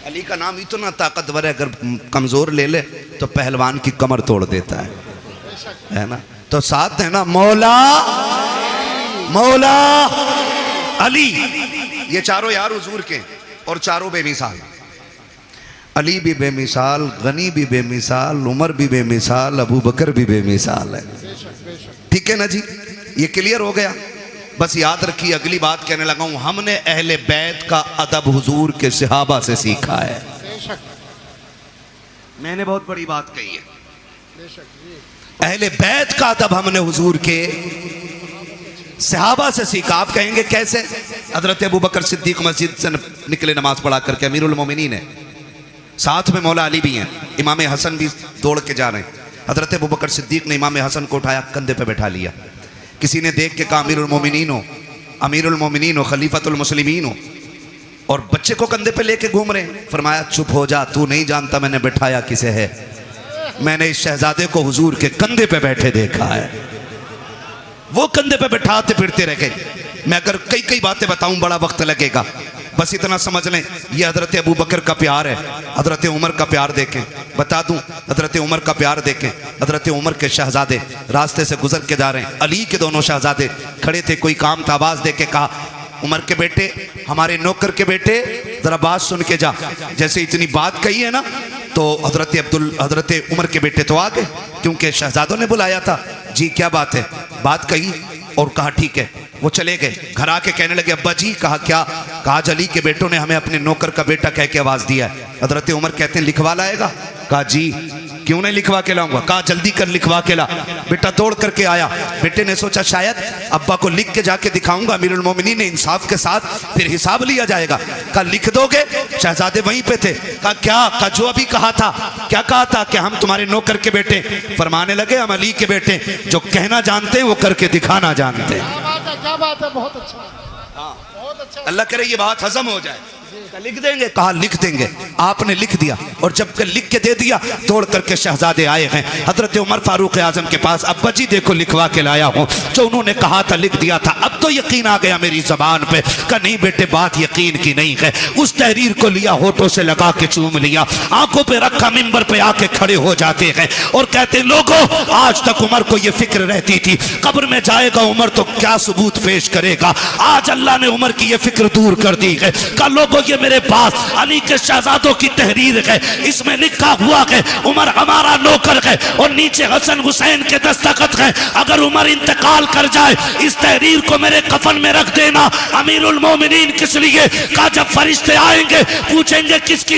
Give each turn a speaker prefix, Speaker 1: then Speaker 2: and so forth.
Speaker 1: अली का नाम इतना ताकतवर है, अगर कमजोर ले ले तो पहलवान की कमर तोड़ देता है ना। तो साथ है ना मौला मौला अली, ये चारों यार हुजूर के और चारों बेमिसाल। अली भी बेमिसाल, गनी भी बेमिसाल, उमर भी बेमिसाल, अबू बकर भी बेमिसाल है। ठीक है ना जी, ये क्लियर हो गया। बस याद रखिए, अगली बात कहने लगा हूं, हमने अहले बैत का अदब हुजूर के सहाबा से सीखा है। मैंने बहुत बड़ी बात कही है, अहले बैत का अदब हमने हुजूर के सहाबा से सीखा। आप कहेंगे कैसे? हजरत अबू बकर सिद्दीक मस्जिद से निकले नमाज पढ़ा करके, अमीरुल मोमिनीन है, साथ में मौला अली भी हैं, इमाम हसन भी दौड़ के जा रहे हैं। हजरत अबू बकर सिद्दीक ने इमाम हसन को उठाया, कंधे पे बैठा लिया। किसी ने देख के कहा अमीरुल मोमिनीन हो, खलीफतुल मुस्लिमीन हो, और बच्चे को कंधे पे लेके घूम रहे हैं। फरमाया चुप हो जा, तू नहीं जानता मैंने बैठाया किसे है। मैंने इस शहजादे को हुजूर के कंधे पे बैठे देखा है। वो कंधे पे बैठाते फिरते रह गए। मैं अगर कई कई बातें बताऊं बड़ा वक्त लगेगा, बस इतना समझ लें, ये हजरत अबू बकर का प्यार है। हजरत उमर का प्यार देखें, बता दूं, हजरत उमर का प्यार देखें। हजरत उमर के शहजादे रास्ते से गुजर के जा रहे हैं, अली के दोनों शहजादे खड़े थे। कोई काम था, आवाज दे के कहा उमर के बेटे, हमारे नौकर के बेटे, जरा बात सुन के जा। जैसे इतनी बात कही है ना, तो हजरत उमर के बेटे तो आ गए, क्योंकि शहजादों ने बुलाया था। जी क्या बात है? बात कही और कहा ठीक है। वो चले गए, घर आके कहने लगे अब्बा जी। कहा क्या? कहा अली के बेटों ने हमें अपने नौकर का बेटा कह के आवाज दिया है। हजरत उमर कहते हैं लिखवा लाएगा? कहा जी क्यों नहीं लिखवा के लाऊंगा। कहा जल्दी कर लिखवा के ला। बेटा दौड़ करके आया। बेटे ने सोचा शायद अब्बा को लिख के जाके दिखाऊंगा, अमीरुल मोमिनीन ने इंसाफ के साथ फिर हिसाब लिया जाएगा। कहा लिख दोगे? शहजादे वहीं पे थे। कहा क्या? कहा जो अभी कहा था। क्या कहा था? कि हम तुम्हारे नौकर के बेटे। फरमाने लगे हम अली के बेटे, जो कहना जानते हैं वो करके दिखाना जानते हैं।
Speaker 2: क्या बात है, बहुत अच्छा, बहुत अच्छा।
Speaker 1: अल्लाह करे ये बात हजम हो जाए। लिख देंगे? कहा लिख देंगे। आपने लिख दिया, और जब लिख के दे दिया, दौड़ करके शहजादे आए हैं हजरत उमर फारूक आजम के पास। अब्बा जी देखो लिखवा के लाया हूं, जो उन्होंने कहा था लिख दिया था। अब तो यकीन आ गया मेरी जबान पे। कहा नहीं बेटे, बात यकीन की नहीं है। उस तहरीर को लिया, होठों से लगा के चूम लिया, आंखों पे रखा, मिंबर पे आके खड़े हो जाते हैं और कहते लोगों, आज तक उमर को यह फिक्र रहती थी कब्र में जाएगा उमर तो क्या सबूत पेश करेगा। आज अल्लाह ने उमर की यह फिक्र दूर कर दी है। कहा लोगों, ये मेरे पास अली के शहजादों की तहरीर है, इसमें लिखा हुआ है उमर हमारा नौकर है, और नीचे हसन हुसैन के दस्तखत है। अगर उमर इंतकाल कर जाए, इस तहरीर को मेरे कफन में रख देना। अमीरुल मोमिनीन किस लिए? कहा जब फरिश्ते आएंगे पूछेंगे किसकी